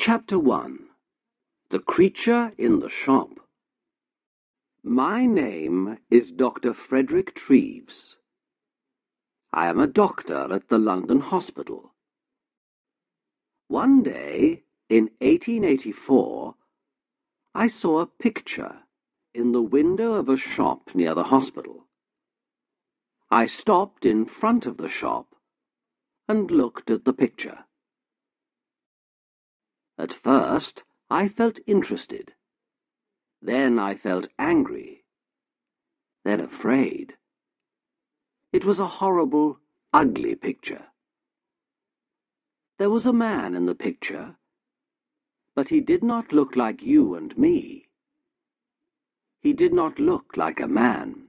Chapter 1. The Creature in the Shop. My name is Dr. Frederick Treves. I am a doctor at the London Hospital. One day, in 1884, I saw a picture in the window of a shop near the hospital. I stopped in front of the shop and looked at the picture. At first, I felt interested. Then I felt angry. Then afraid. It was a horrible, ugly picture. There was a man in the picture, but he did not look like you and me. He did not look like a man.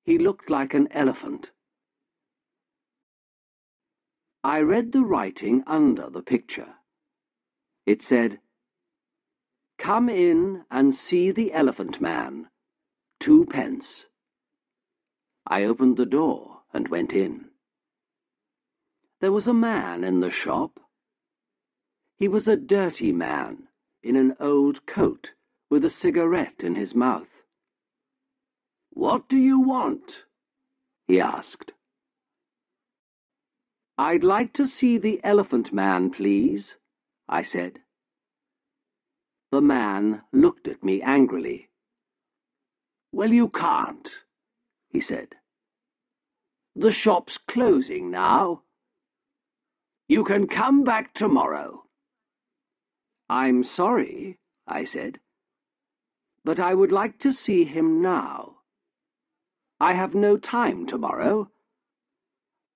He looked like an elephant. I read the writing under the picture. It said, "Come in and see the Elephant Man, 2d." I opened the door and went in. There was a man in the shop. He was a dirty man in an old coat with a cigarette in his mouth. "What do you want?" he asked. "I'd like to see the Elephant Man, please," I said. The man looked at me angrily. "Well, you can't," he said. "The shop's closing now. You can come back tomorrow." "I'm sorry," I said, "but I would like to see him now. I have no time tomorrow.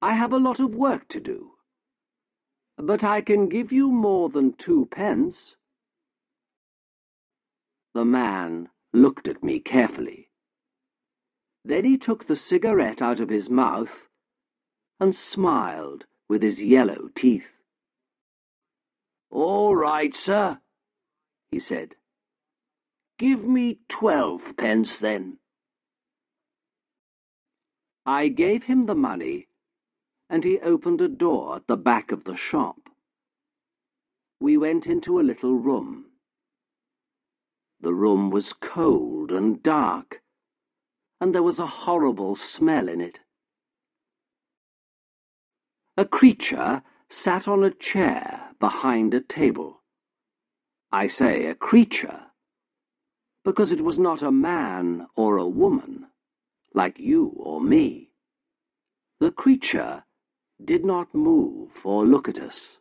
I have a lot of work to do. But I can give you more than 2d." The man looked at me carefully. Then he took the cigarette out of his mouth and smiled with his yellow teeth. "All right, sir," he said. "Give me 12d then." I gave him the money, and he opened a door at the back of the shop. We went into a little room. The room was cold and dark, and there was a horrible smell in it. A creature sat on a chair behind a table. I say a creature, because it was not a man or a woman, like you or me. The creature did not move or look at us.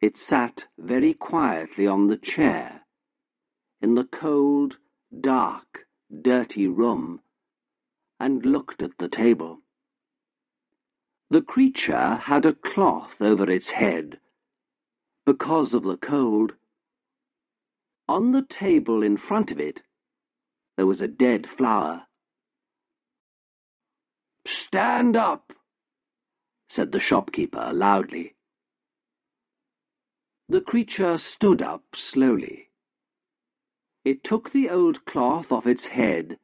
It sat very quietly on the chair, in the cold, dark, dirty room, and looked at the table. The creature had a cloth over its head, because of the cold. On the table in front of it, there was a dead flower. "Stand up," said the shopkeeper loudly. The creature stood up slowly. It took the old cloth off its head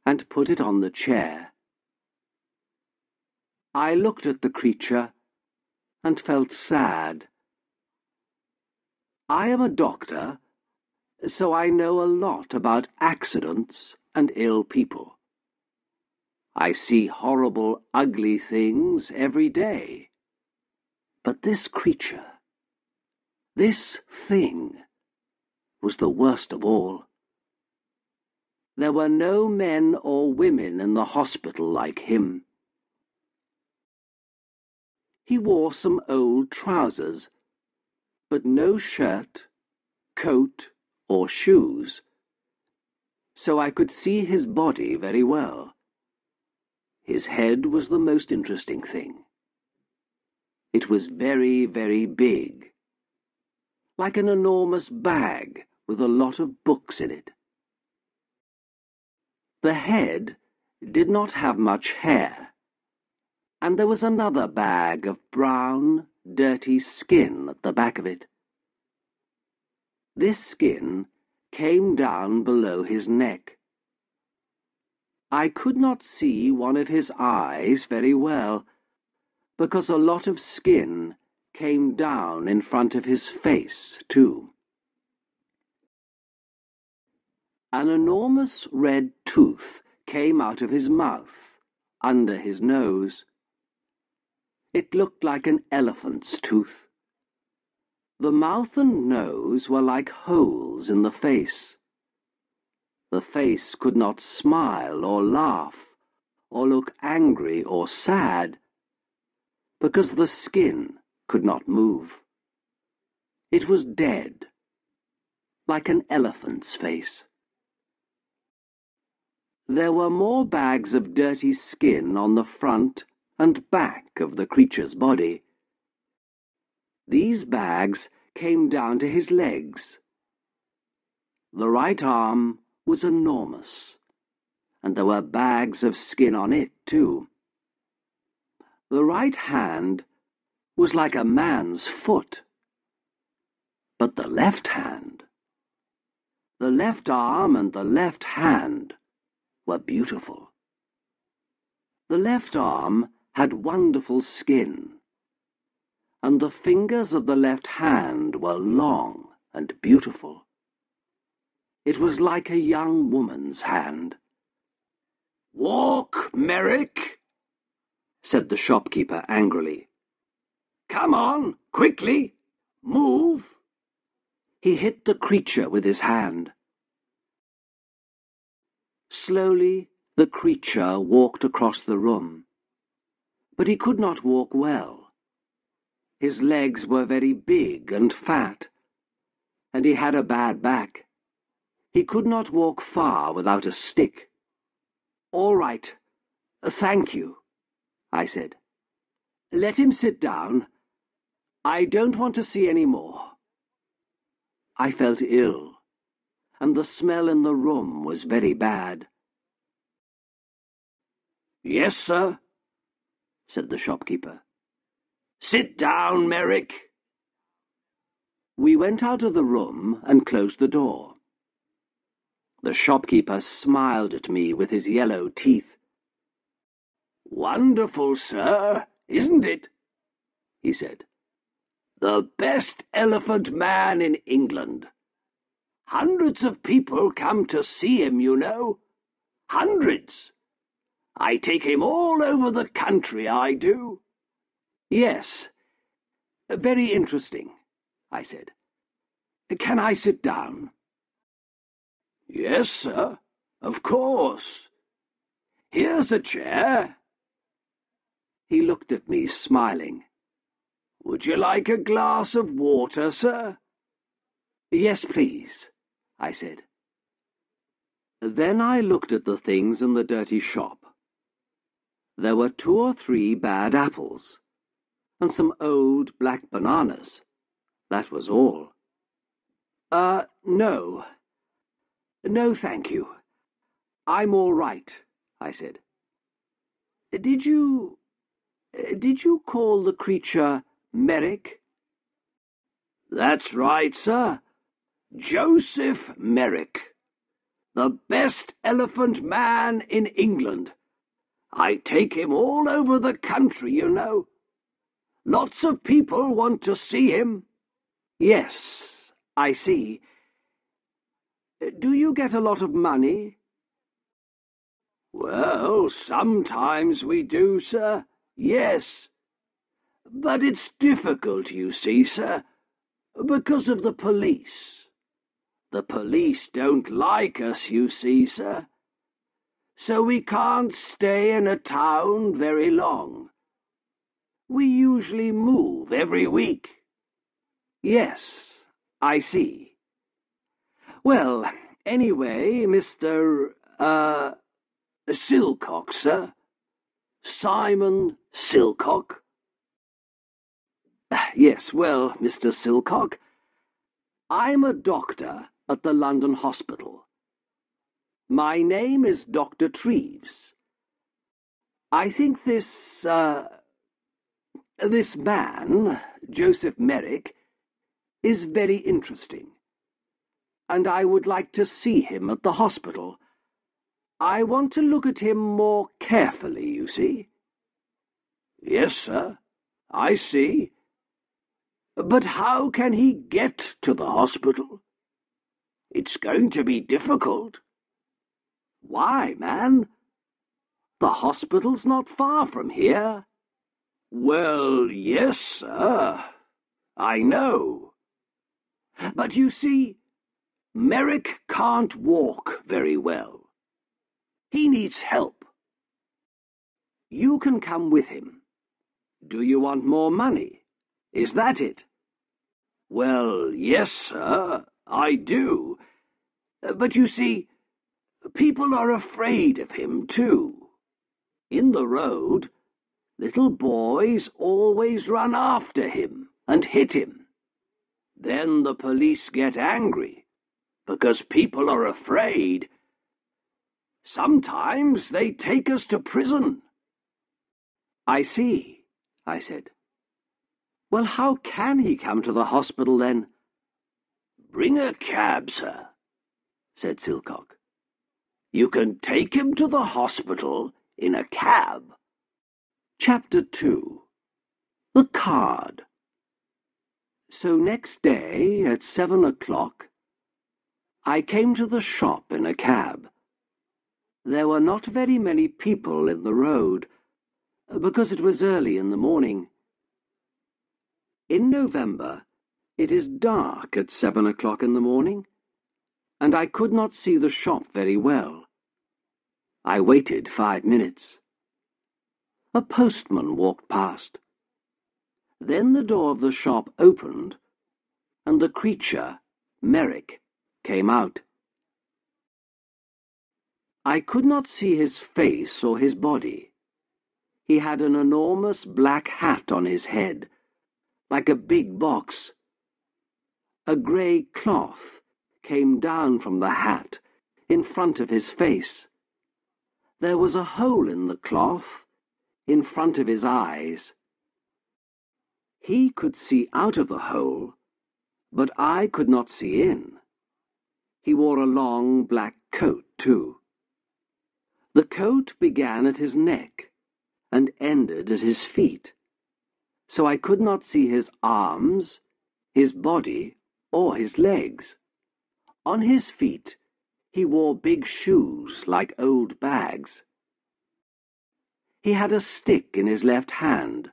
and put it on the chair. I looked at the creature and felt sad. I am a doctor, so I know a lot about accidents and ill people. I see horrible, ugly things every day. But this creature, this thing, was the worst of all. There were no men or women in the hospital like him. He wore some old trousers, but no shirt, coat, or shoes, so I could see his body very well. His head was the most interesting thing. It was very, very big, like an enormous bag with a lot of books in it. The head did not have much hair, and there was another bag of brown, dirty skin at the back of it. This skin came down below his neck. I could not see one of his eyes very well, because a lot of skin came down in front of his face, too. An enormous red tooth came out of his mouth, under his nose. It looked like an elephant's tooth. The mouth and nose were like holes in the face. The face could not smile or laugh, or look angry or sad, because the skin could not move. It was dead, like an elephant's face. There were more bags of dirty skin on the front and back of the creature's body. These bags came down to his legs. The right arm was enormous, and there were bags of skin on it, too. The right hand was like a man's foot. But the left hand, the left arm and the left hand were beautiful. The left arm had wonderful skin, and the fingers of the left hand were long and beautiful. It was like a young woman's hand. "Walk, Merrick," said the shopkeeper angrily. "Come on, quickly, move." He hit the creature with his hand. Slowly, the creature walked across the room, but he could not walk well. His legs were very big and fat, and he had a bad back. He could not walk far without a stick. "All right, thank you," I said. "Let him sit down. I don't want to see any more." I felt ill, and the smell in the room was very bad. "Yes, sir," said the shopkeeper. "Sit down, Merrick." We went out of the room and closed the door. The shopkeeper smiled at me with his yellow teeth. "Wonderful, sir, isn't it?" he said. "The best elephant man in England. Hundreds of people come to see him, you know. Hundreds. I take him all over the country, I do." "Yes, very interesting," I said. "Can I sit down?" "Yes, sir, of course. Here's a chair." He looked at me, smiling. "Would you like a glass of water, sir?" "Yes, please," I said. Then I looked at the things in the dirty shop. There were 2 or 3 bad apples, and some old black bananas. That was all. No. No, thank you. I'm all right," I said. Did you call the creature Merrick?" "That's right, sir. Joseph Merrick. The best elephant man in England. I take him all over the country, you know. Lots of people want to see him." "Yes, I see. Do you get a lot of money?" "Well, sometimes we do, sir, yes. But it's difficult, you see, sir, because of the police. The police don't like us, you see, sir. So we can't stay in a town very long. We usually move every week." "Yes, I see. Well, anyway, Mr. Silcock, sir. Simon Silcock." "Yes, well, Mr. Silcock, I'm a doctor at the London Hospital. My name is Dr. Treves. I think this man, Joseph Merrick, is very interesting, and I would like to see him at the hospital. I want to look at him more carefully, you see." "Yes, sir, I see. But how can he get to the hospital? It's going to be difficult. Why, man? The hospital's not far from here. Well, yes, sir. I know. But you see, Merrick can't walk very well. He needs help. You can come with him. Do you want more money? Is that it? Well, yes, sir, I do. But you see, people are afraid of him, too. In the road, little boys always run after him and hit him. Then the police get angry, because people are afraid. Sometimes they take us to prison. I see, I said. Well, how can he come to the hospital then? Bring a cab, sir, said Silcock. You can take him to the hospital in a cab. Chapter 2. The Card. So next day, at 7 o'clock, I came to the shop in a cab. There were not very many people in the road, because it was early in the morning. In November, it is dark at 7 o'clock in the morning, and I could not see the shop very well. I waited 5 minutes. A postman walked past. Then the door of the shop opened, and the creature, Merrick, came out. I could not see his face or his body. He had an enormous black hat on his head, like a big box. A grey cloth came down from the hat in front of his face. There was a hole in the cloth in front of his eyes. He could see out of the hole, but I could not see in. He wore a long black coat, too. The coat began at his neck and ended at his feet, so I could not see his arms, his body, or his legs. On his feet, he wore big shoes like old bags. He had a stick in his left hand,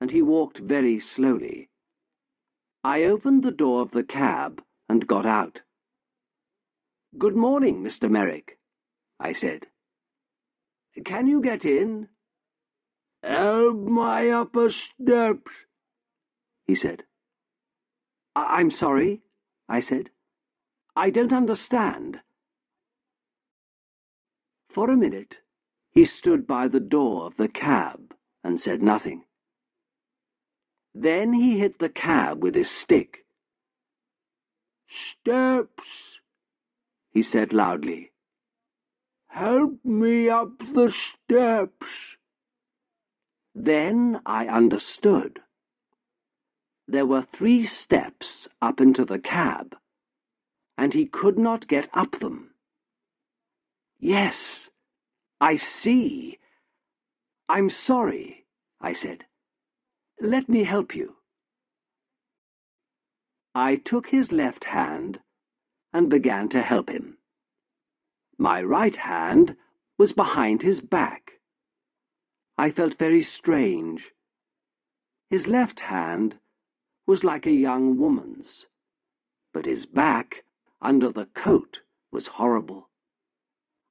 and he walked very slowly. I opened the door of the cab and got out. "Good morning, Mr. Merrick," I said. "Can you get in?" "Help my upper steps," he said. "I'm sorry," I said. "I don't understand." For a minute, he stood by the door of the cab and said nothing. Then he hit the cab with his stick. "Steps," he said loudly. "Help me up the steps." Then I understood. There were 3 steps up into the cab, and he could not get up them. "Yes, I see. I'm sorry," I said. "Let me help you." I took his left hand and began to help him. My right hand was behind his back. I felt very strange. His left hand was like a young woman's, but his back, under the coat, was horrible.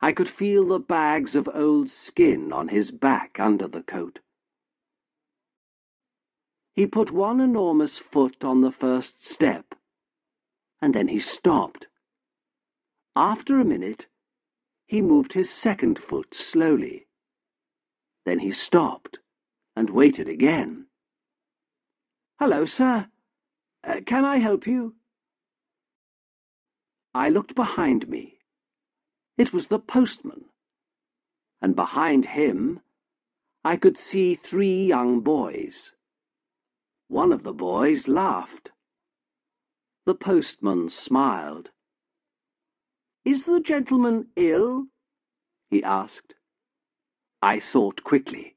I could feel the bags of old skin on his back under the coat. He put one enormous foot on the first step, and then he stopped. After a minute, he moved his second foot slowly. Then he stopped and waited again. "Hello, sir. Can I help you?" I looked behind me. It was the postman, and behind him I could see 3 young boys. One of the boys laughed. The postman smiled. "Is the gentleman ill?" he asked. I thought quickly.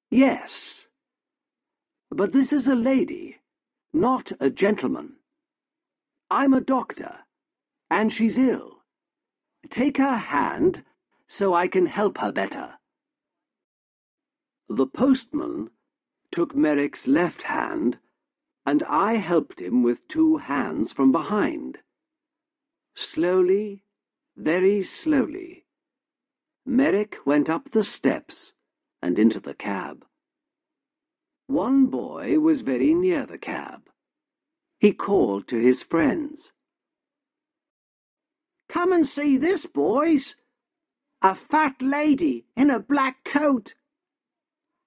"Yes. But this is a lady, not a gentleman. I'm a doctor, and she's ill. Take her hand so I can help her better." The postman took Merrick's left hand, and I helped him with 2 hands from behind. Slowly, very slowly, Merrick went up the steps and into the cab. One boy was very near the cab. He called to his friends. "Come and see this, boys! A fat lady in a black coat!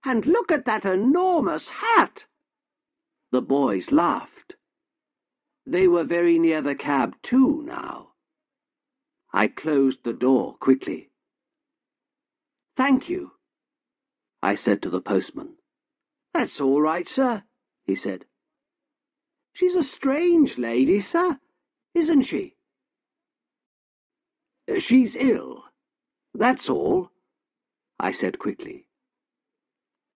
And look at that enormous hat!" The boys laughed. They were very near the cab too now. I closed the door quickly. "Thank you," I said to the postman. "That's all right, sir," he said. "She's a strange lady, sir, isn't she?" "She's ill, that's all," I said quickly.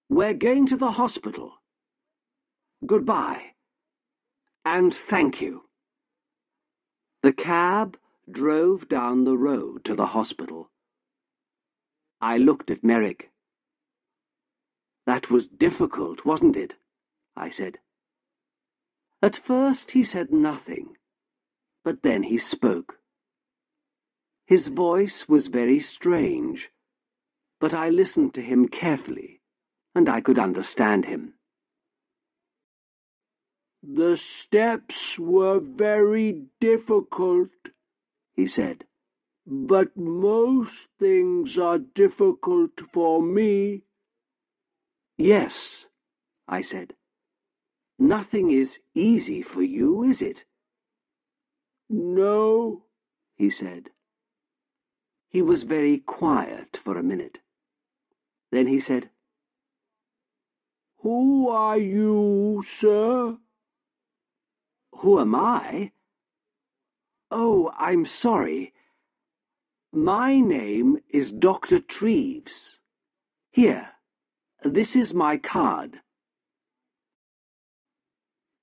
"We're going to the hospital. Goodbye, and thank you." The cab drove down the road to the hospital. I looked at Merrick. "That was difficult, wasn't it?" I said. At first he said nothing, but then he spoke. His voice was very strange, but I listened to him carefully, and I could understand him. "The steps were very difficult," he said, "but most things are difficult for me." "Yes," I said. "Nothing is easy for you, is it?" "No," he said. He was very quiet for a minute. Then he said, "Who are you, sir?" "Who am I? Oh, I'm sorry. My name is Dr. Treves. Here, this is my card."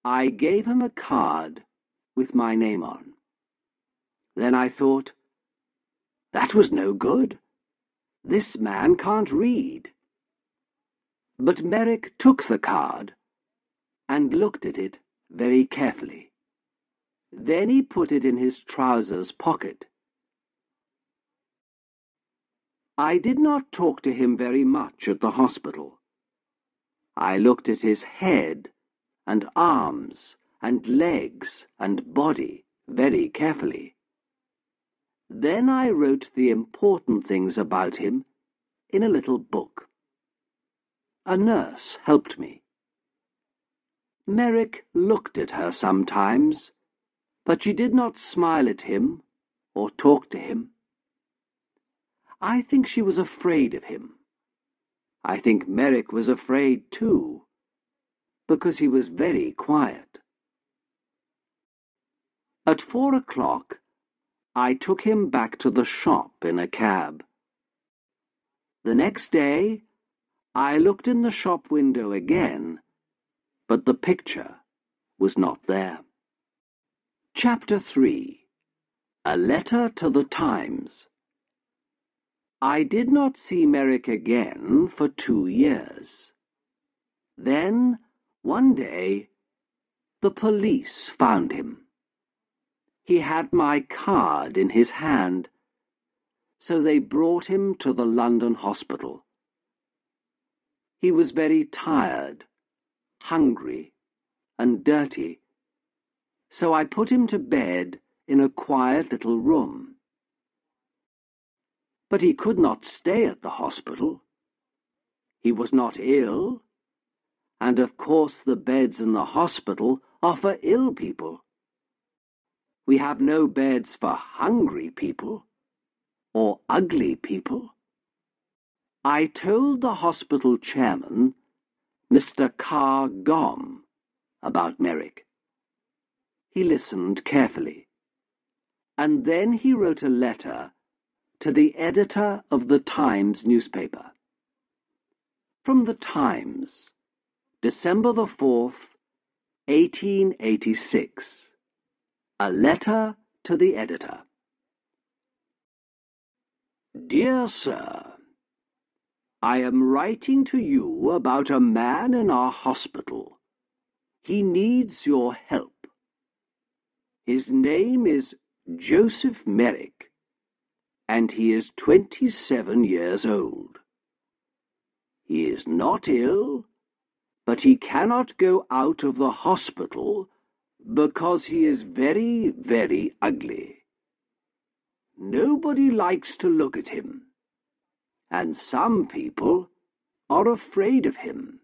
I gave him a card with my name on. Then I thought, that was no good. This man can't read. But Merrick took the card and looked at it very carefully. Then he put it in his trousers pocket. I did not talk to him very much at the hospital. I looked at his head and arms and legs and body very carefully. Then I wrote the important things about him in a little book. A nurse helped me. Merrick looked at her sometimes, but she did not smile at him or talk to him. I think she was afraid of him. I think Merrick was afraid too, because he was very quiet. At 4 o'clock, I took him back to the shop in a cab. The next day, I looked in the shop window again, but the picture was not there. Chapter 3. A Letter to the Times. I did not see Merrick again for 2 years. Then, one day, the police found him. He had my card in his hand, so they brought him to the London hospital. He was very tired, hungry, and dirty, so I put him to bed in a quiet little room. But he could not stay at the hospital. He was not ill, and of course the beds in the hospital are for ill people. We have no beds for hungry people or ugly people. I told the hospital chairman, Mr. Carr Gomm, about Merrick. He listened carefully, and then he wrote a letter to the editor of the Times newspaper. From the Times, December the 4th, 1886. A letter to the editor. Dear Sir, I am writing to you about a man in our hospital. He needs your help. His name is Joseph Merrick, and he is 27 years old. He is not ill, but he cannot go out of the hospital because he is very, very ugly. Nobody likes to look at him, and some people are afraid of him.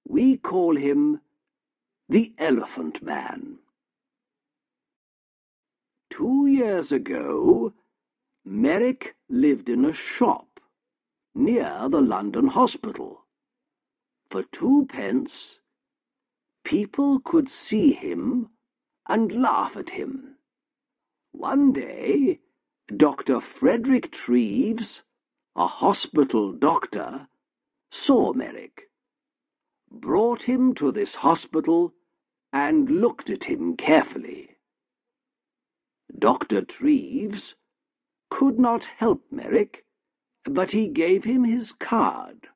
We call him the Elephant Man. 2 years ago, Merrick lived in a shop near the London hospital. For 2 pence, people could see him and laugh at him. One day, Dr. Frederick Treves, a hospital doctor, saw Merrick, brought him to this hospital, and looked at him carefully. Dr. Treves could not help Merrick, but he gave him his card.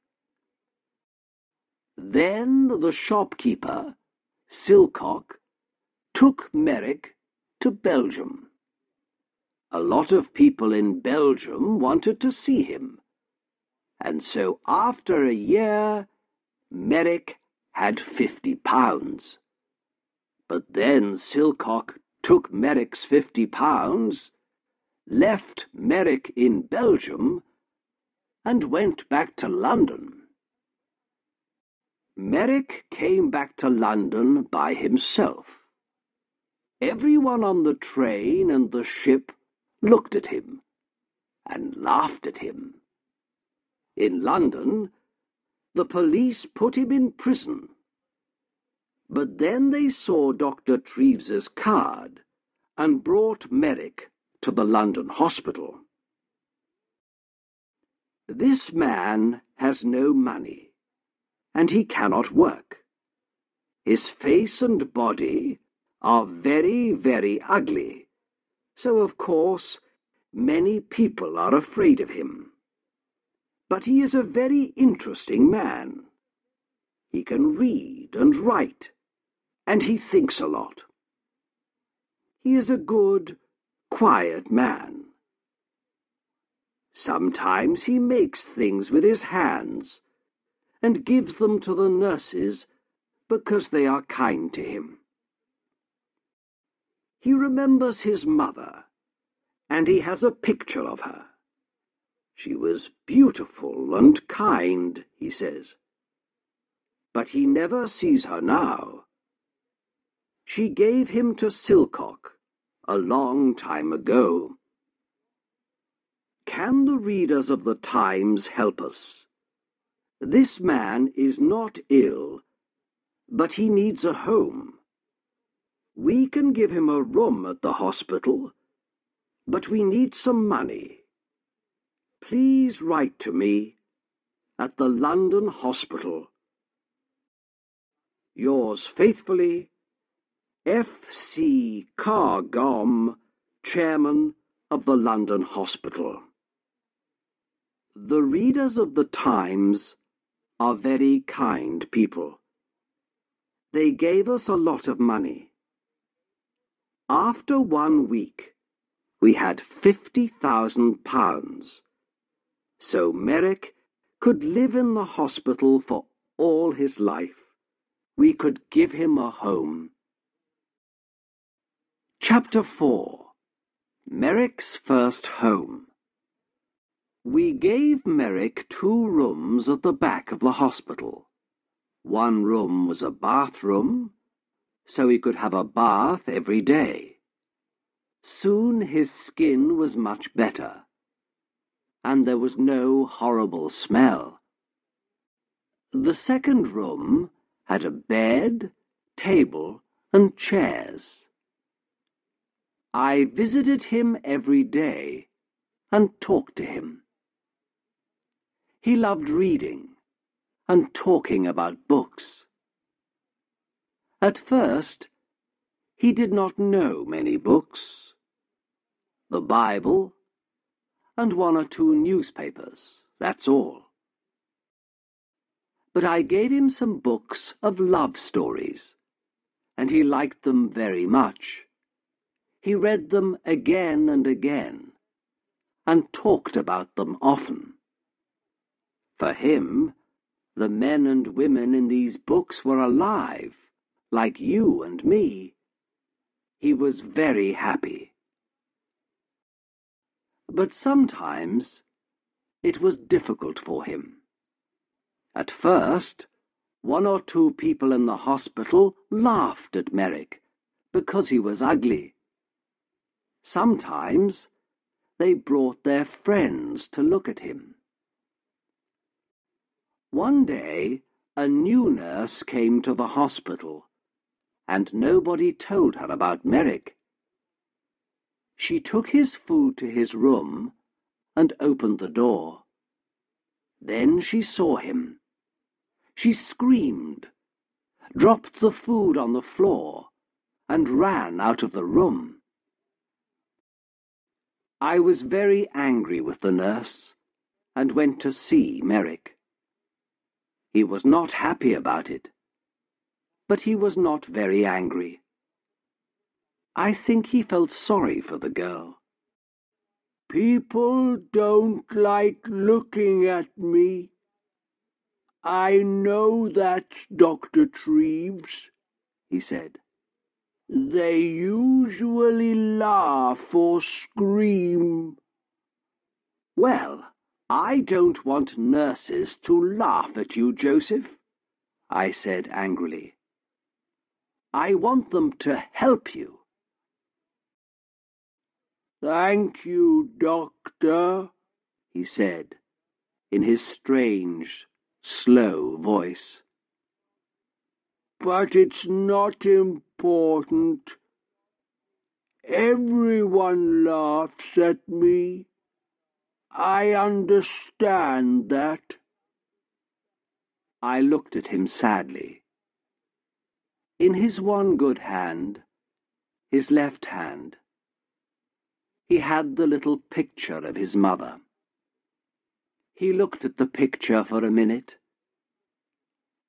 Then the shopkeeper, Silcock, took Merrick to Belgium. A lot of people in Belgium wanted to see him, and so after a year, Merrick had £50. But then Silcock took Merrick's £50, left Merrick in Belgium, and went back to London. Merrick came back to London by himself. Everyone on the train and the ship looked at him and laughed at him. In London, the police put him in prison. But then they saw Dr. Treves's card and brought Merrick to the London hospital. This man has no money, and he cannot work. His face and body are very, very ugly, so of course many people are afraid of him. But he is a very interesting man. He can read and write, and he thinks a lot. He is a good, quiet man. Sometimes he makes things with his hands and gives them to the nurses because they are kind to him. He remembers his mother, and he has a picture of her. She was beautiful and kind, he says. But he never sees her now. She gave him to Silcock a long time ago. Can the readers of the Times help us? This man is not ill, but he needs a home. We can give him a room at the hospital, but we need some money. Please write to me at the London Hospital. Yours faithfully, F.C. Cargom, Chairman of the London Hospital. The readers of the Times are very kind people. They gave us a lot of money. After 1 week, we had £50,000, so Merrick could live in the hospital for all his life. We could give him a home. Chapter 4. Merrick's First Home. We gave Merrick 2 rooms at the back of the hospital. One room was a bathroom, so he could have a bath every day. Soon his skin was much better, and there was no horrible smell. The second room had a bed, table, and chairs. I visited him every day and talked to him. He loved reading and talking about books. At first, he did not know many books. The Bible and 1 or 2 newspapers, that's all. But I gave him some books of love stories, and he liked them very much. He read them again and again, and talked about them often. For him, the men and women in these books were alive, like you and me. He was very happy. But sometimes it was difficult for him. At first, 1 or 2 people in the hospital laughed at Merrick because he was ugly. Sometimes they brought their friends to look at him. One day, a new nurse came to the hospital, and nobody told her about Merrick. She took his food to his room and opened the door. Then she saw him. She screamed, dropped the food on the floor, and ran out of the room. I was very angry with the nurse and went to see Merrick. He was not happy about it, but he was not very angry. I think he felt sorry for the girl. "People don't like looking at me. I know that, Dr. Treves," he said. "They usually laugh or scream." "Well, I don't want nurses to laugh at you, Joseph," I said angrily. "I want them to help you." "Thank you, Doctor," he said, in his strange, slow voice. "But it's not important. Everyone laughs at me. I understand that." I looked at him sadly. In his one good hand, his left hand, he had the little picture of his mother. He looked at the picture for a minute,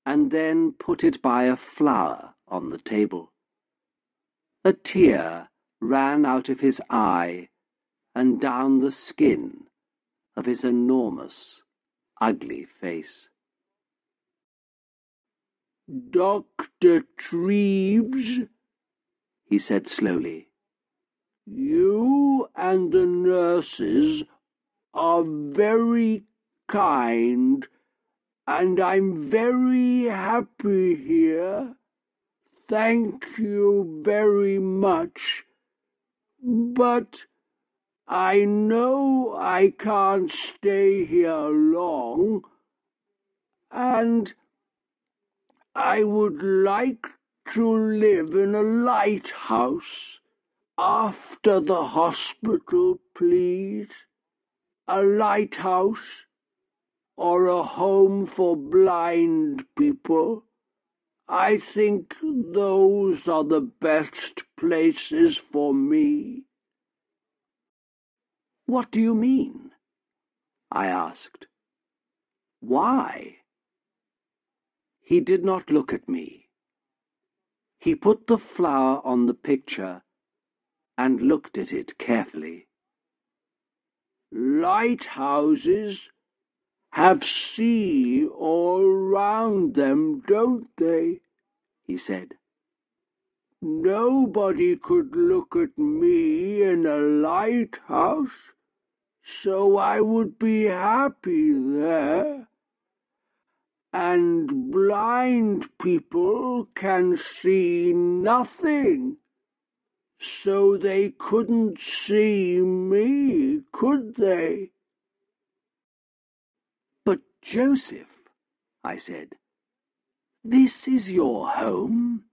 and then put it by a flower on the table. A tear ran out of his eye and down the skin of his enormous, ugly face. "Dr. Treves," he said slowly, "you and the nurses are very kind, and I'm very happy here. Thank you very much. But I know I can't stay here long, and I would like to live in a lighthouse after the hospital, please. A lighthouse or a home for blind people. I think those are the best places for me." "What do you mean?" I asked. "Why?" He did not look at me. He put the flower on the picture and looked at it carefully. "Lighthouses have sea all round them, don't they?" he said. "Nobody could look at me in a lighthouse, so I would be happy there. And blind people can see nothing, so they couldn't see me, could they?" "But, Joseph," I said, "this is your home.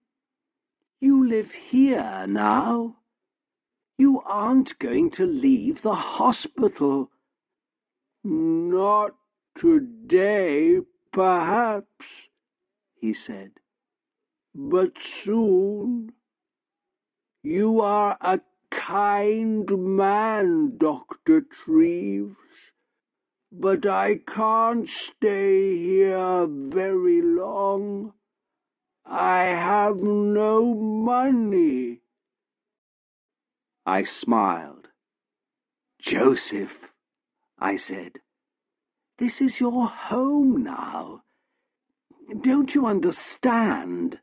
You live here now. You aren't going to leave the hospital." "Not today, perhaps," he said. but soon. You are a kind man, Dr. Treves, but I can't stay here very long. I have no money. I smiled. Joseph, I said, this is your home now. Don't you understand?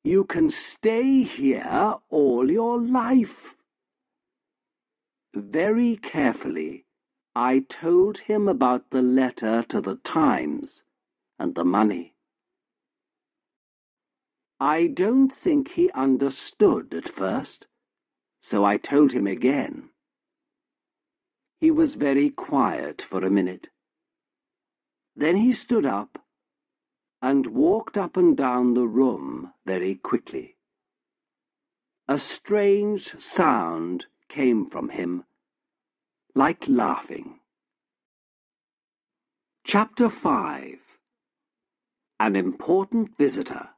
You can stay here all your life. Very carefully, I told him about the letter to the Times and the money. I don't think he understood at first, so I told him again. He was very quiet for a minute. Then he stood up and walked up and down the room very quickly. A strange sound came from him, like laughing. Chapter 5. An Important Visitor.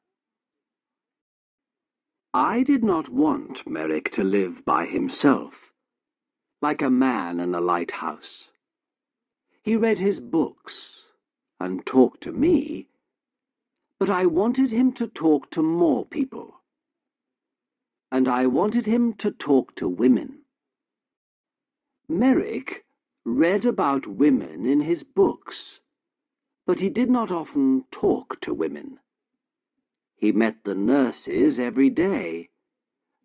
I did not want Merrick to live by himself, like a man in a lighthouse. He read his books and talked to me, but I wanted him to talk to more people. And I wanted him to talk to women. Merrick read about women in his books, but he did not often talk to women. He met the nurses every day,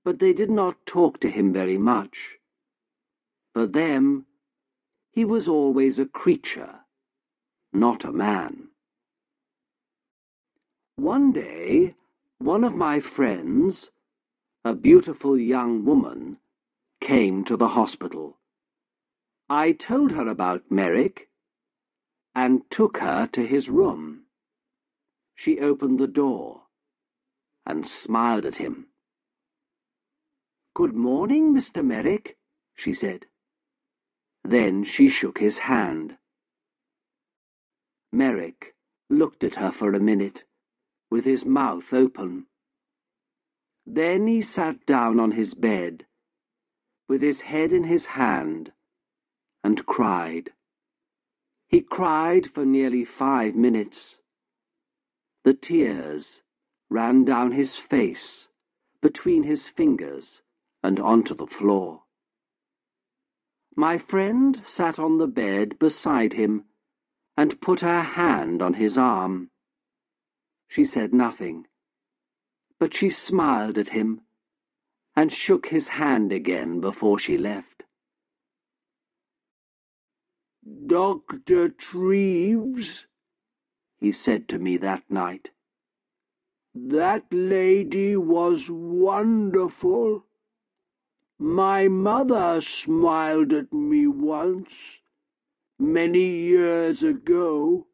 but they did not talk to him very much. For them, he was always a creature, not a man. One day, one of my friends, a beautiful young woman, came to the hospital. I told her about Merrick and took her to his room. She opened the door and smiled at him. "Good morning, Mr. Merrick," she said. Then she shook his hand. Merrick looked at her for a minute, with his mouth open. Then he sat down on his bed, with his head in his hand, and cried. He cried for nearly 5 minutes. The tears ran down his face, between his fingers, and onto the floor. My friend sat on the bed beside him and put her hand on his arm. She said nothing, but she smiled at him and shook his hand again before she left. "Dr. Treves," he said to me that night, "that lady was wonderful. My mother smiled at me once, many years ago,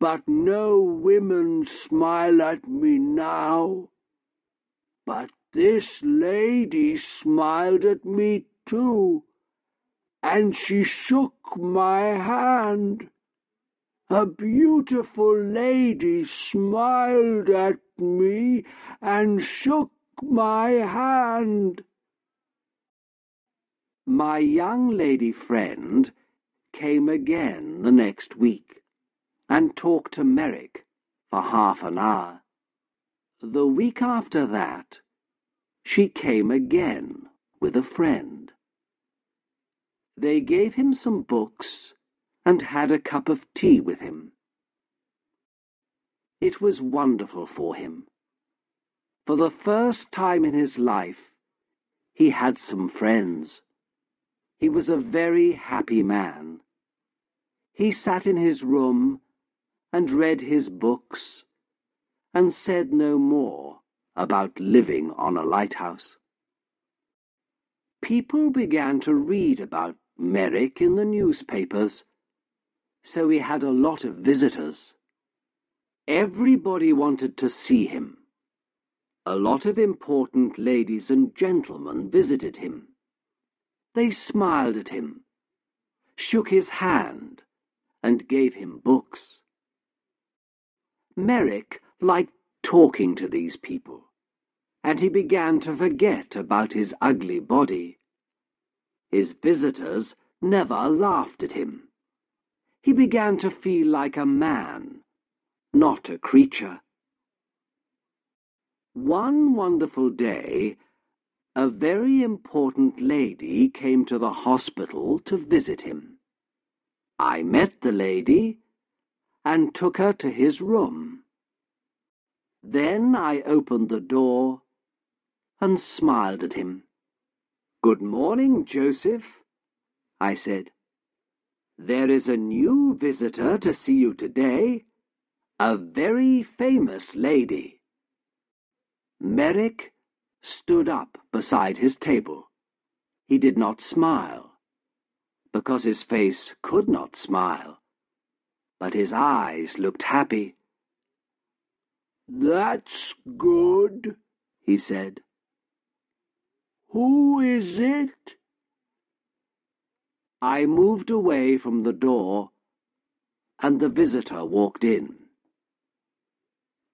but no women smile at me now. But this lady smiled at me too, and she shook my hand. A beautiful lady smiled at me and shook my hand." My young lady friend came again the next week and talked to Merrick for half an hour. The week after that, she came again with a friend. They gave him some books and had a cup of tea with him. It was wonderful for him. For the first time in his life, he had some friends. He was a very happy man. He sat in his room and read his books and said no more about living on a lighthouse. People began to read about Merrick in the newspapers, so he had a lot of visitors. Everybody wanted to see him. A lot of important ladies and gentlemen visited him. They smiled at him, shook his hand, and gave him books. Merrick liked talking to these people, and he began to forget about his ugly body. His visitors never laughed at him. He began to feel like a man, not a creature. One wonderful day, a very important lady came to the hospital to visit him. I met the lady and took her to his room. Then I opened the door and smiled at him. "Good morning, Joseph," I said. "There is a new visitor to see you today, a very famous lady." Merrick stood up beside his table. He did not smile, because his face could not smile, but his eyes looked happy. "That's good," he said. "Who is it?" I moved away from the door, and the visitor walked in.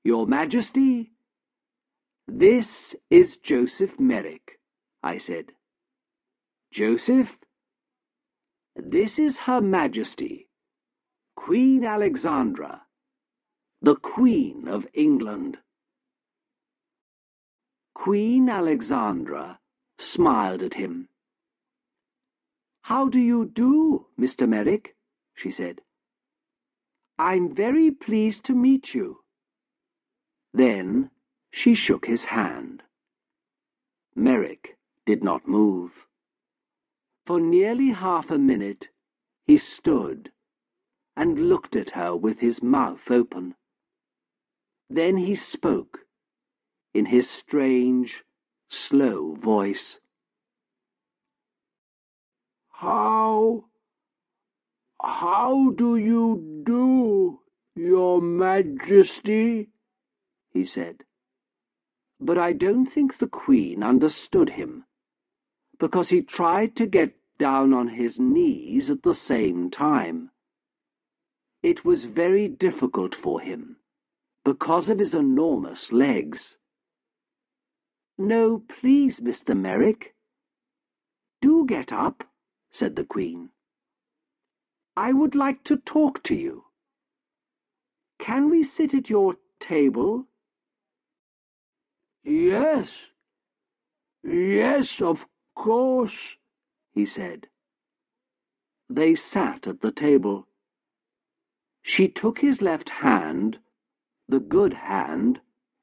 "Your Majesty, this is Joseph Merrick," I said. "Joseph, this is Her Majesty, Queen Alexandra, the Queen of England." Queen Alexandra smiled at him. "How do you do, Mr. Merrick?" she said. "I'm very pleased to meet you." Then she shook his hand. Merrick did not move. For nearly half a minute he stood and looked at her with his mouth open. Then he spoke in his strange, slow voice. How do you do, Your Majesty?" he said. But I don't think the Queen understood him, because he tried to get down on his knees at the same time. It was very difficult for him, because of his enormous legs. "No, please, Mr. Merrick." "Do get up," said the Queen. "I would like to talk to you. Can we sit at your table?" Yes, of course," he said. They sat at the table. She took his left hand, the good hand,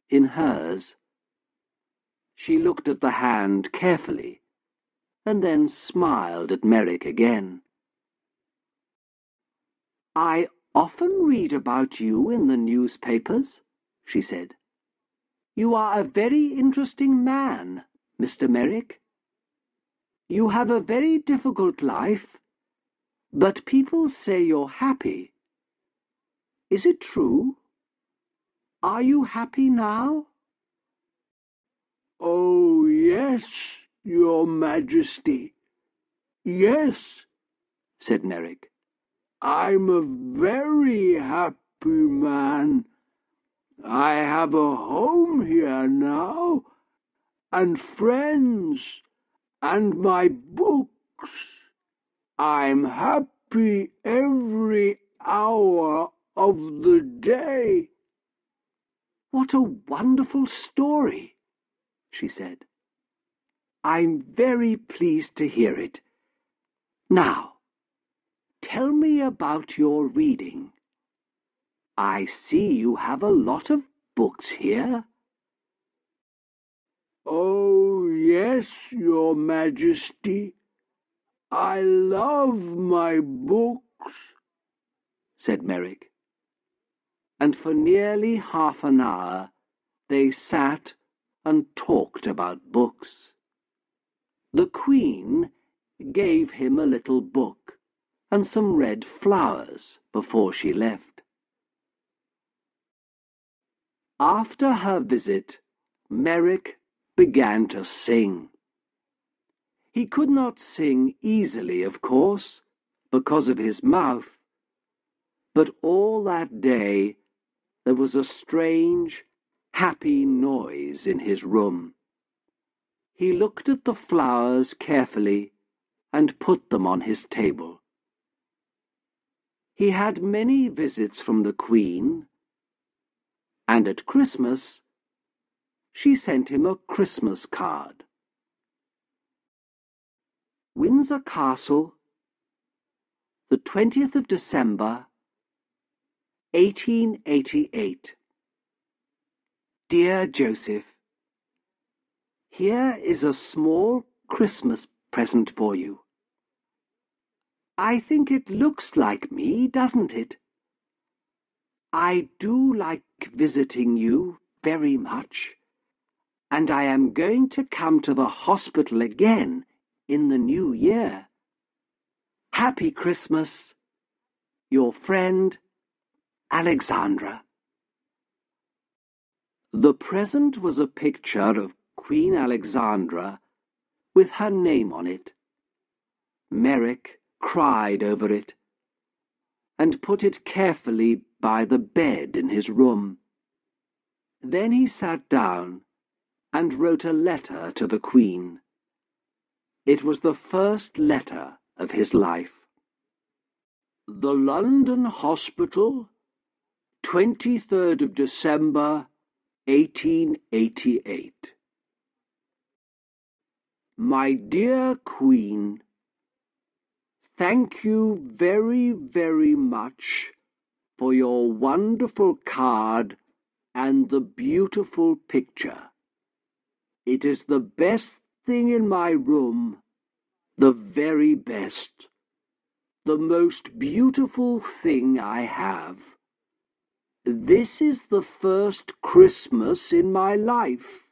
in hers. She looked at the hand carefully, and then smiled at Merrick again. "I often read about you in the newspapers," she said. "You are a very interesting man, Mr. Merrick. You have a very difficult life, but people say you're happy. Is it true? Are you happy now?" "Oh, yes, Your Majesty. Yes," said Merrick. "I'm a very happy man. I have a home here now, and friends, and my books. I'm happy every hour of the day." "What a wonderful story," she said. "I'm very pleased to hear it. Now, tell me about your reading. I see you have a lot of books here." "Oh, yes, Your Majesty. I love my books," said Merrick. And for nearly half an hour they sat and talked about books. The Queen gave him a little book and some red flowers before she left. After her visit, Merrick began to sing. He could not sing easily, of course, because of his mouth, but all that day there was a strange, happy noise in his room. He looked at the flowers carefully and put them on his table. He had many visits from the Queen, and at Christmas she sent him a Christmas card. Windsor Castle, the 20th of December, 1888. Dear Joseph, here is a small Christmas present for you. I think it looks like me, doesn't it? I do like visiting you very much, and I am going to come to the hospital again in the new year. Happy Christmas, your friend, Alexandra. The present was a picture of Queen Alexandra with her name on it. Merrick cried over it and put it carefully by the bed in his room. Then he sat down and wrote a letter to the Queen. It was the first letter of his life. The London Hospital, 23rd of December, 1888. My dear Queen, thank you very, very much for your wonderful card and the beautiful picture. It is the best thing in my room, the very best, the most beautiful thing I have. This is the first Christmas in my life,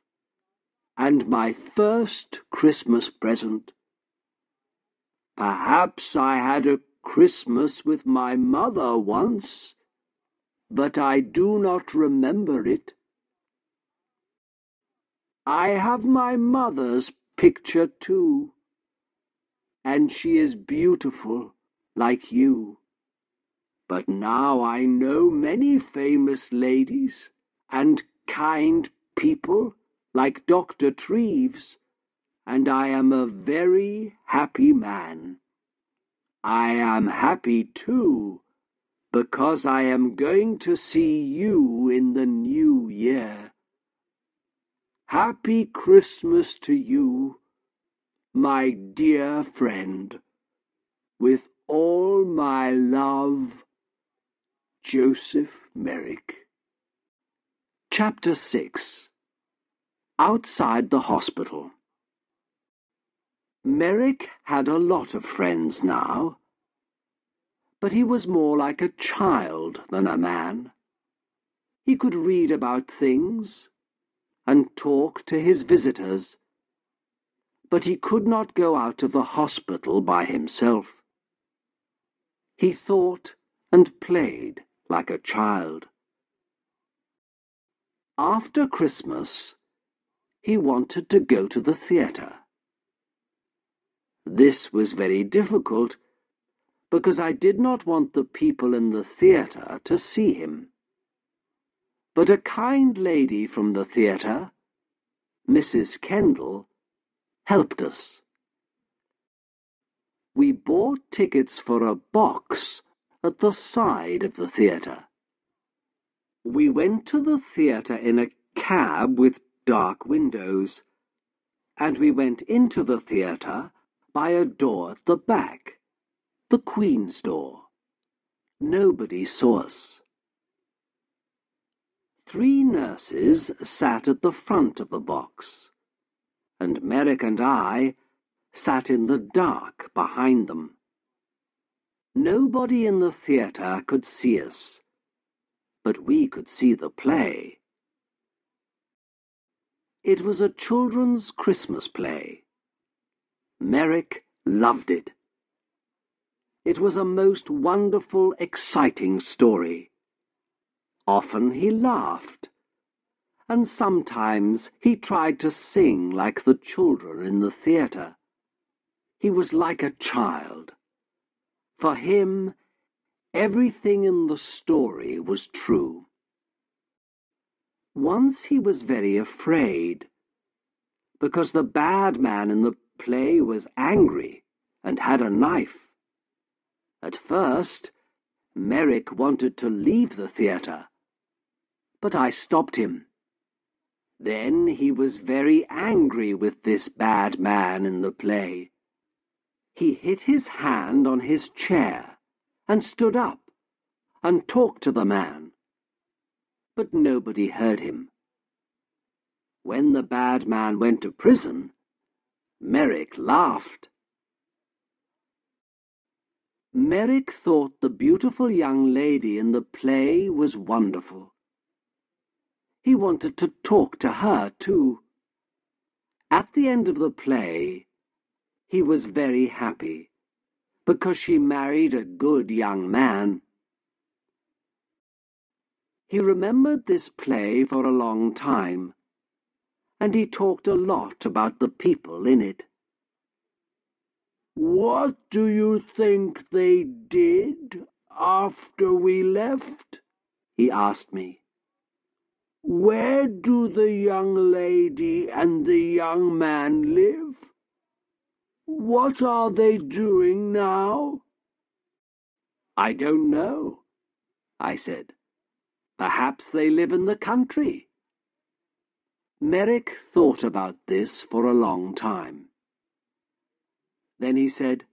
and my first Christmas present. Perhaps I had a Christmas with my mother once, but I do not remember it. I have my mother's picture too, and she is beautiful like you. But now I know many famous ladies and kind people like Dr. Treves, and I am a very happy man. I am happy too, because I am going to see you in the new year. Happy Christmas to you, my dear friend. With all my love, Joseph Merrick. Chapter 6. Outside the Hospital. Merrick had a lot of friends now, but he was more like a child than a man. He could read about things and talk to his visitors, but he could not go out of the hospital by himself. He thought and played like a child. After Christmas, he wanted to go to the theatre. This was very difficult, because I did not want the people in the theatre to see him. But a kind lady from the theatre, Mrs. Kendall, helped us. We bought tickets for a box at the side of the theatre. We went to the theatre in a cab with dark windows, and we went into the theatre by a door at the back, the Queen's door. Nobody saw us. 3 nurses sat at the front of the box, and Merrick and I sat in the dark behind them. Nobody in the theatre could see us, but we could see the play. It was a children's Christmas play. Merrick loved it. It was a most wonderful, exciting story. Often he laughed, and sometimes he tried to sing like the children in the theatre. He was like a child. For him, everything in the story was true. Once he was very afraid, because the bad man in the play was angry and had a knife. At first, Merrick wanted to leave the theatre, but I stopped him. Then he was very angry with this bad man in the play. He hit his hand on his chair and stood up and talked to the man, but nobody heard him. When the bad man went to prison, Merrick laughed. Merrick thought the beautiful young lady in the play was wonderful. He wanted to talk to her, too. At the end of the play, he was very happy, because she married a good young man. He remembered this play for a long time, and he talked a lot about the people in it. "What do you think they did after we left?" he asked me. "Where do the young lady and the young man live? What are they doing now?" "I don't know," I said. "Perhaps they live in the country." Merrick thought about this for a long time. Then he said,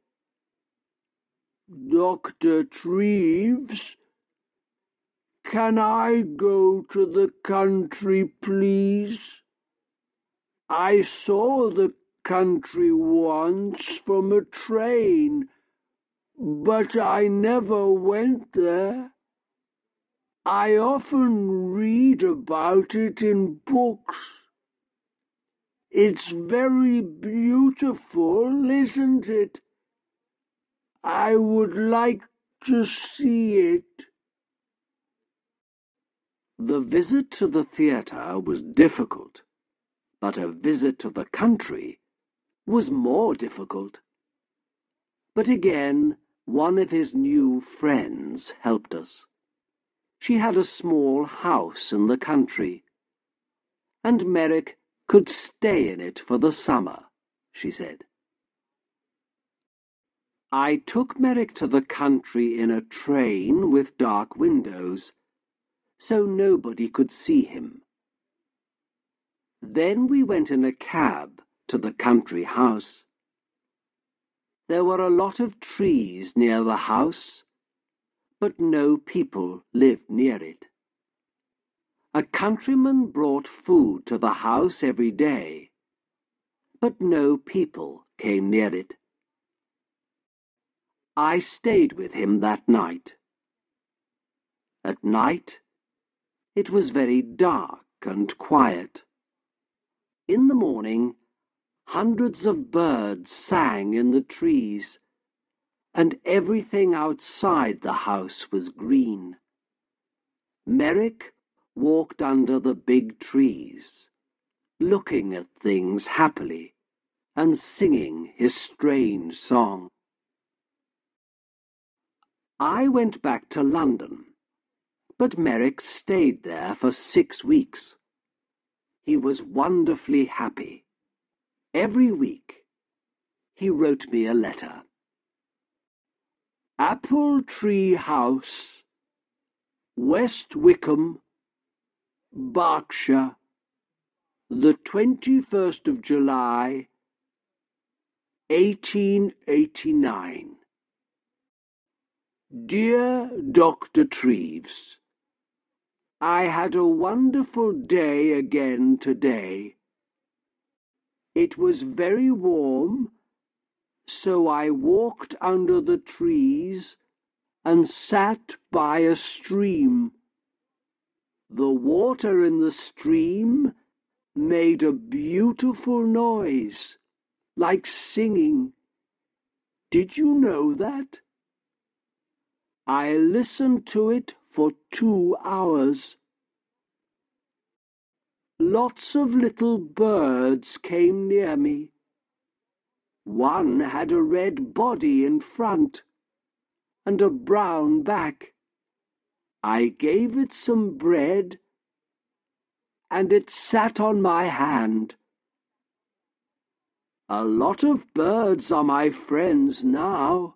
"Dr. Treves, can I go to the country, please? I saw the country once from a train, but I never went there. I often read about it in books. It's very beautiful, isn't it? I would like to see it." The visit to the theatre was difficult, but a visit to the country was more difficult. But again, one of his new friends helped us. She had a small house in the country, and Merrick could stay in it for the summer, she said. I took Merrick to the country in a train with dark windows, so nobody could see him. Then we went in a cab to the country house. There were a lot of trees near the house, but no people lived near it. A countryman brought food to the house every day, but no people came near it. I stayed with him that night. At night, it was very dark and quiet. In the morning, hundreds of birds sang in the trees, and everything outside the house was green. Merrick walked under the big trees, looking at things happily and singing his strange song. I went back to London, but Merrick stayed there for 6 weeks. He was wonderfully happy. Every week, he wrote me a letter. Apple Tree House, West Wickham, Berkshire, the 21st of July, 1889. Dear Dr. Treves, I had a wonderful day again today. It was very warm, so I walked under the trees and sat by a stream. The water in the stream made a beautiful noise, like singing. Did you know that? I listened to it for 2 hours. Lots of little birds came near me. One had a red body in front and a brown back. I gave it some bread, and it sat on my hand. A lot of birds are my friends now.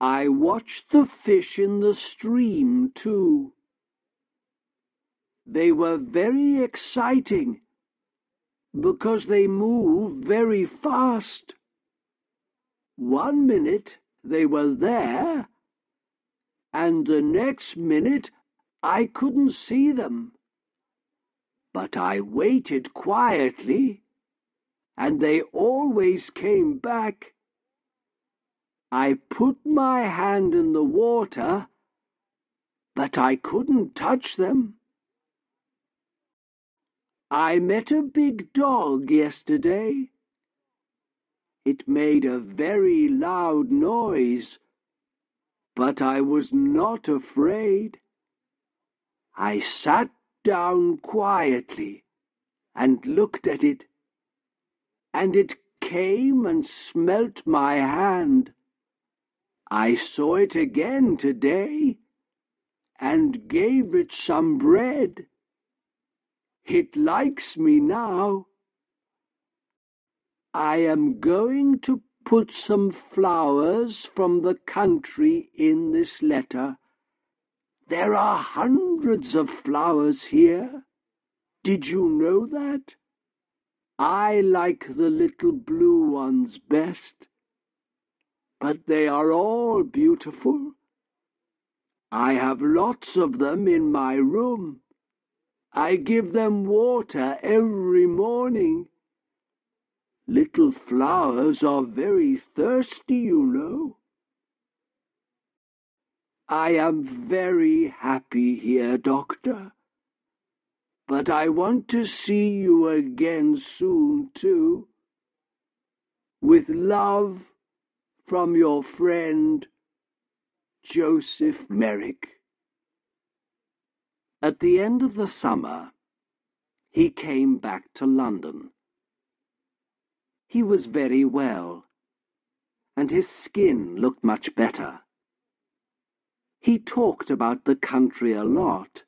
I watched the fish in the stream, too. They were very exciting because they move very fast. 1 minute they were there, and the next minute I couldn't see them. But I waited quietly, and they always came back. I put my hand in the water, but I couldn't touch them. I met a big dog yesterday. It made a very loud noise, but I was not afraid. I sat down quietly and looked at it, and it came and smelt my hand. I saw it again today and gave it some bread. It likes me now. I am going to put some flowers from the country in this letter. There are hundreds of flowers here. Did you know that? I like the little blue ones best, but they are all beautiful. I have lots of them in my room. I give them water every morning. Little flowers are very thirsty, you know. I am very happy here, Doctor. But I want to see you again soon, too. With love from your friend, Joseph Merrick. At the end of the summer, he came back to London. He was very well, and his skin looked much better. He talked about the country a lot,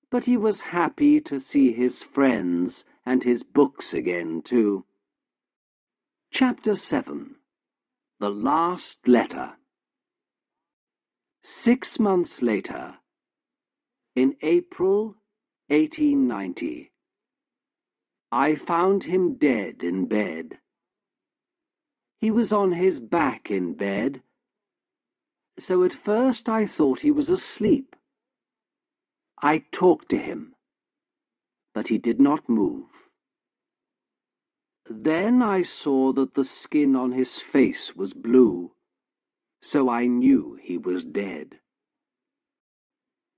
but he was happy to see his friends and his books again, too. Chapter 7. The Last Letter. 6 months later, in April 1890, I found him dead in bed. He was on his back in bed, so at first I thought he was asleep. I talked to him, but he did not move. Then I saw that the skin on his face was blue, so I knew he was dead.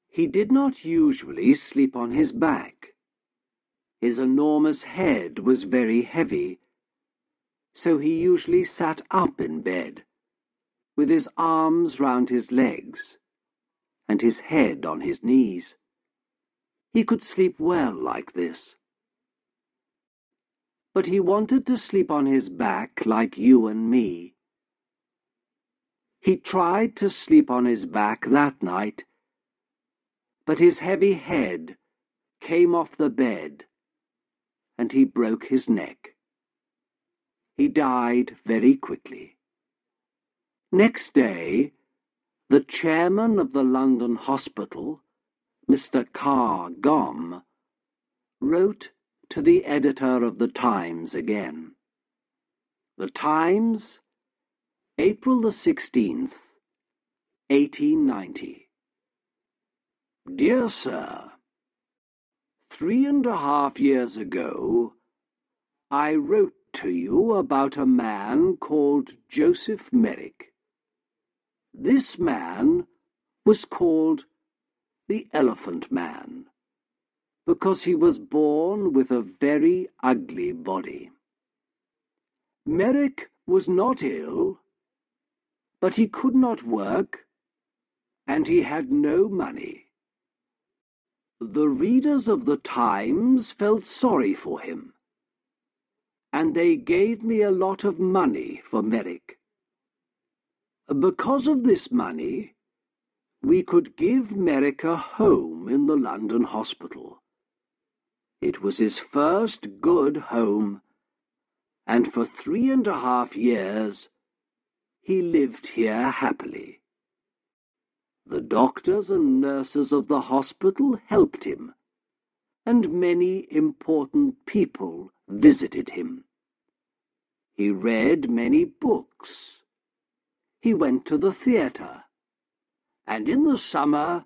He did not usually sleep on his back. His enormous head was very heavy, so he usually sat up in bed, with his arms round his legs, and his head on his knees. He could sleep well like this. But he wanted to sleep on his back like you and me. He tried to sleep on his back that night, but his heavy head came off the bed, and he broke his neck. He died very quickly. Next day, the chairman of the London hospital, Mr. Carr Gomm, wrote to the editor of the Times again. The Times, April the 16th, 1890. Dear Sir, 3.5 years ago, I wrote to you about a man called Joseph Merrick. This man was called the Elephant Man, because he was born with a very ugly body. Merrick was not ill, but he could not work, and he had no money. The readers of the Times felt sorry for him, and they gave me a lot of money for Merrick. Because of this money, we could give Merrick a home in the London hospital. It was his first good home, and for 3.5 years he lived here happily. The doctors and nurses of the hospital helped him, and many important people visited him. He read many books. He went to the theatre, and in the summer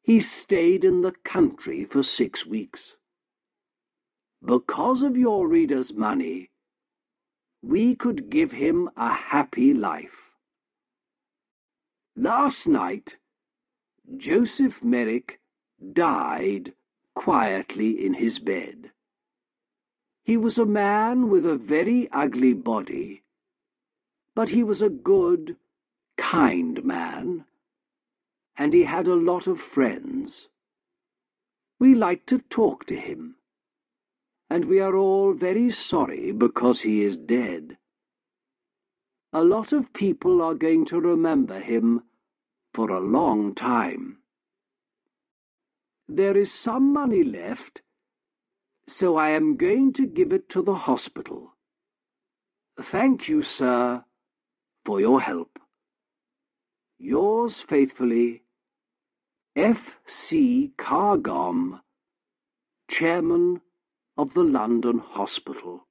he stayed in the country for 6 weeks. Because of your readers' money, we could give him a happy life. Last night, Joseph Merrick died quietly in his bed. He was a man with a very ugly body, but he was a good, kind man, and he had a lot of friends. We liked to talk to him, and we are all very sorry because he is dead. A lot of people are going to remember him for a long time. There is some money left, so I am going to give it to the hospital. Thank you, sir, for your help. Yours faithfully, F.C. Cargom, Chairman of the London Hospital.